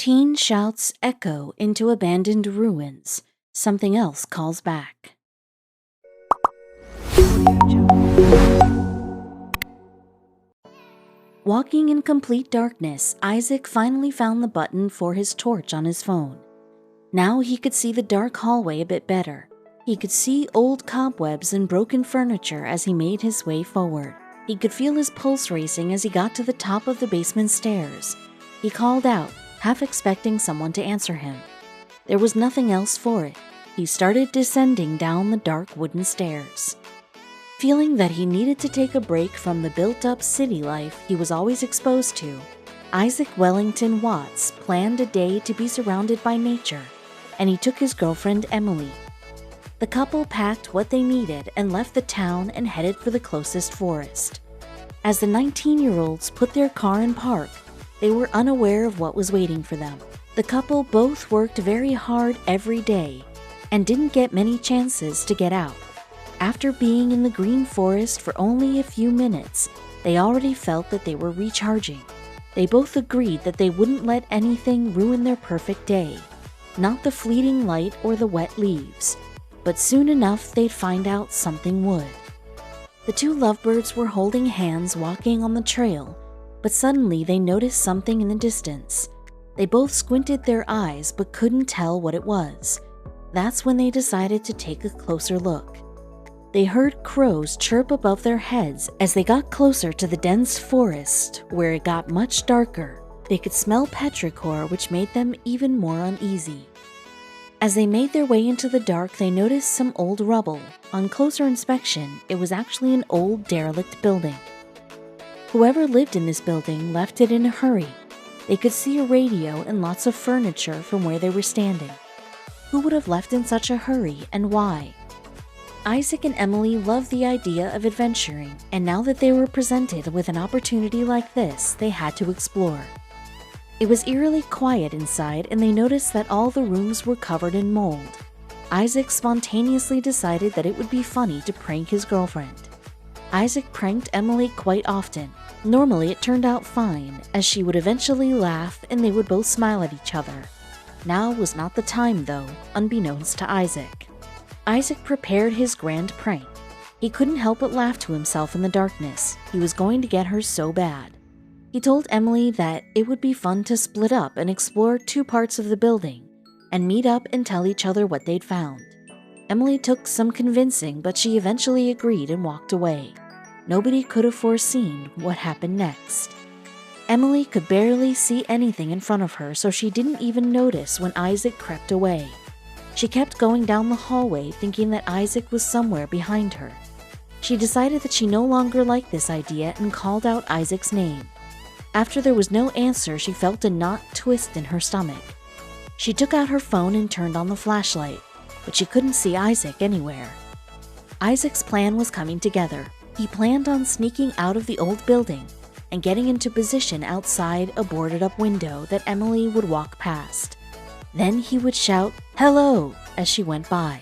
Teen shouts echo into abandoned ruins. Something else calls back. Walking in complete darkness, Isaac finally found the button for his torch on his phone. Now he could see the dark hallway a bit better. He could see old cobwebs and broken furniture as he made his way forward. He could feel his pulse racing as he got to the top of the basement stairs. He called out, half expecting someone to answer him. There was nothing else for it. He started descending down the dark wooden stairs. Feeling that he needed to take a break from the built-up city life he was always exposed to, Isaac Wellington Watts planned a day to be surrounded by nature, and he took his girlfriend Emily. The couple packed what they needed and left the town and headed for the closest forest. As the 19-year-olds put their car in park, they were unaware of what was waiting for them. The couple both worked very hard every day and didn't get many chances to get out. After being in the green forest for only a few minutes, they already felt that they were recharging. They both agreed that they wouldn't let anything ruin their perfect day, not the fleeting light or the wet leaves, but soon enough they'd find out something would. The two lovebirds were holding hands walking on the trail, but suddenly they noticed something in the distance. They both squinted their eyes but couldn't tell what it was. That's when they decided to take a closer look. They heard crows chirp above their heads as they got closer to the dense forest, where it got much darker. They could smell petrichor, which made them even more uneasy. As they made their way into the dark, they noticed some old rubble. On closer inspection, it was actually an old derelict building. Whoever lived in this building left it in a hurry. They could see a radio and lots of furniture from where they were standing. Who would have left in such a hurry, and why? Isaac and Emily loved the idea of adventuring, and now that they were presented with an opportunity like this, they had to explore. It was eerily quiet inside, and they noticed that all the rooms were covered in mold. Isaac spontaneously decided that it would be funny to prank his girlfriend. Isaac pranked Emily quite often. Normally it turned out fine, as she would eventually laugh and they would both smile at each other. Now was not the time though, unbeknownst to Isaac. Isaac prepared his grand prank. He couldn't help but laugh to himself in the darkness. He was going to get her so bad. He told Emily that it would be fun to split up and explore two parts of the building, and meet up and tell each other what they'd found. Emily took some convincing, but she eventually agreed and walked away. Nobody could have foreseen what happened next. Emily could barely see anything in front of her, so she didn't even notice when Isaac crept away. She kept going down the hallway, thinking that Isaac was somewhere behind her. She decided that she no longer liked this idea and called out Isaac's name. After there was no answer, she felt a knot twist in her stomach. She took out her phone and turned on the flashlight, but she couldn't see Isaac anywhere. Isaac's plan was coming together. He planned on sneaking out of the old building and getting into position outside a boarded-up window that Emily would walk past. Then he would shout, "Hello," as she went by.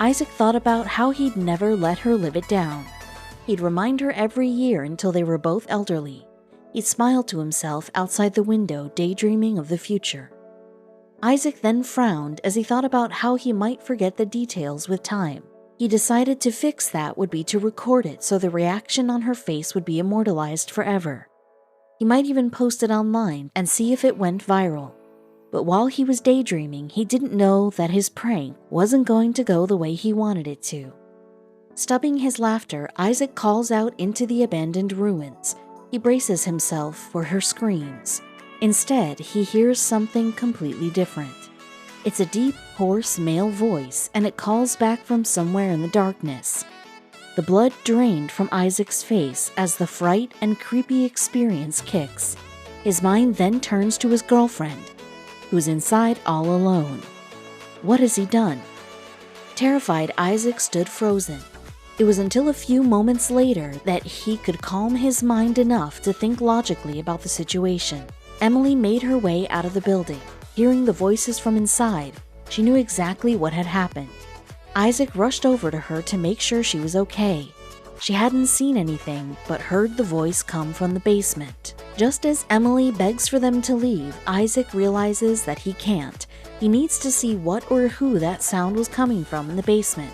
Isaac thought about how he'd never let her live it down. He'd remind her every year until they were both elderly. He'd smile to himself outside the window, daydreaming of the future. Isaac then frowned as he thought about how he might forget the details with time. He decided to fix that would be to record it so the reaction on her face would be immortalized forever. He might even post it online and see if it went viral. But while he was daydreaming, he didn't know that his prank wasn't going to go the way he wanted it to. Stubbing his laughter, Isaac calls out into the abandoned ruins. He braces himself for her screams. Instead, he hears something completely different. It's a deep, hoarse male voice, and it calls back from somewhere in the darkness. The blood drained from Isaac's face as the fright and creepy experience kicks. His mind then turns to his girlfriend, who's inside all alone. What has he done? Terrified, Isaac stood frozen. It was until a few moments later that he could calm his mind enough to think logically about the situation. Emily made her way out of the building. Hearing the voices from inside, she knew exactly what had happened. Isaac rushed over to her to make sure she was okay. She hadn't seen anything, but heard the voice come from the basement. Just as Emily begs for them to leave, Isaac realizes that he can't. He needs to see what or who that sound was coming from in the basement.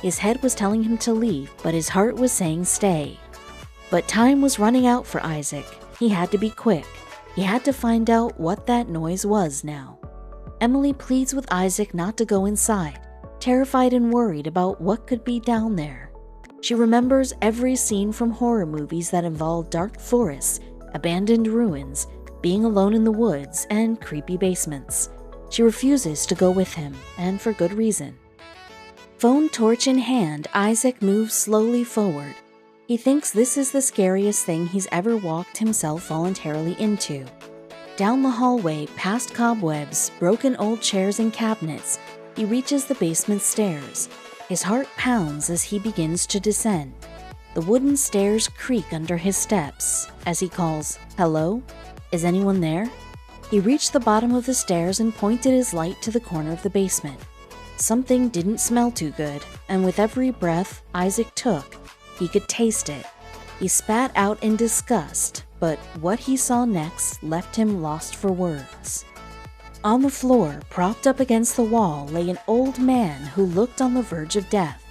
His head was telling him to leave, but his heart was saying stay. But time was running out for Isaac. He had to be quick. He had to find out what that noise was now. Emily pleads with Isaac not to go inside, terrified and worried about what could be down there. She remembers every scene from horror movies that involve dark forests, abandoned ruins, being alone in the woods, and creepy basements. She refuses to go with him, and for good reason. Phone torch in hand, Isaac moves slowly forward. He thinks this is the scariest thing he's ever walked himself voluntarily into. Down the hallway, past cobwebs, broken old chairs and cabinets, he reaches the basement stairs. His heart pounds as he begins to descend. The wooden stairs creak under his steps as he calls, "Hello? Is anyone there?" He reached the bottom of the stairs and pointed his light to the corner of the basement. Something didn't smell too good, and with every breath Isaac took, he could taste it. He spat out in disgust, but what he saw next left him lost for words. On the floor, propped up against the wall, lay an old man who looked on the verge of death.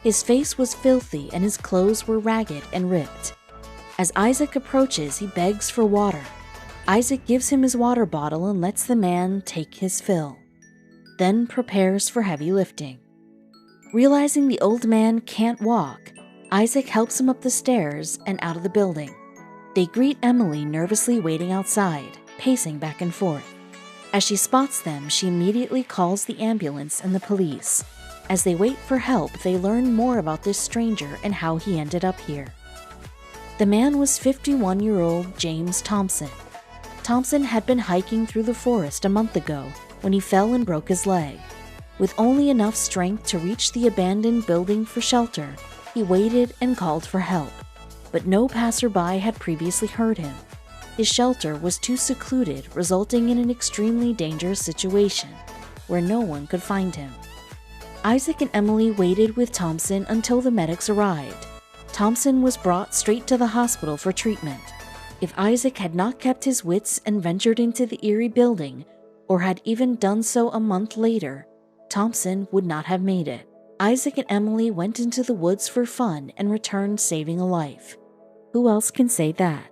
His face was filthy and his clothes were ragged and ripped. As Isaac approaches, he begs for water. Isaac gives him his water bottle and lets the man take his fill, then prepares for heavy lifting. Realizing the old man can't walk, Isaac helps him up the stairs and out of the building. They greet Emily nervously waiting outside, pacing back and forth. As she spots them, she immediately calls the ambulance and the police. As they wait for help, they learn more about this stranger and how he ended up here. The man was 51-year-old James Thompson. Thompson had been hiking through the forest a month ago when he fell and broke his leg. With only enough strength to reach the abandoned building for shelter, he waited and called for help, but no passerby had previously heard him. His shelter was too secluded, resulting in an extremely dangerous situation where no one could find him. Isaac and Emily waited with Thompson until the medics arrived. Thompson was brought straight to the hospital for treatment. If Isaac had not kept his wits and ventured into the eerie building, or had even done so a month later, Thompson would not have made it. Isaac and Emily went into the woods for fun and returned saving a life. Who else can say that?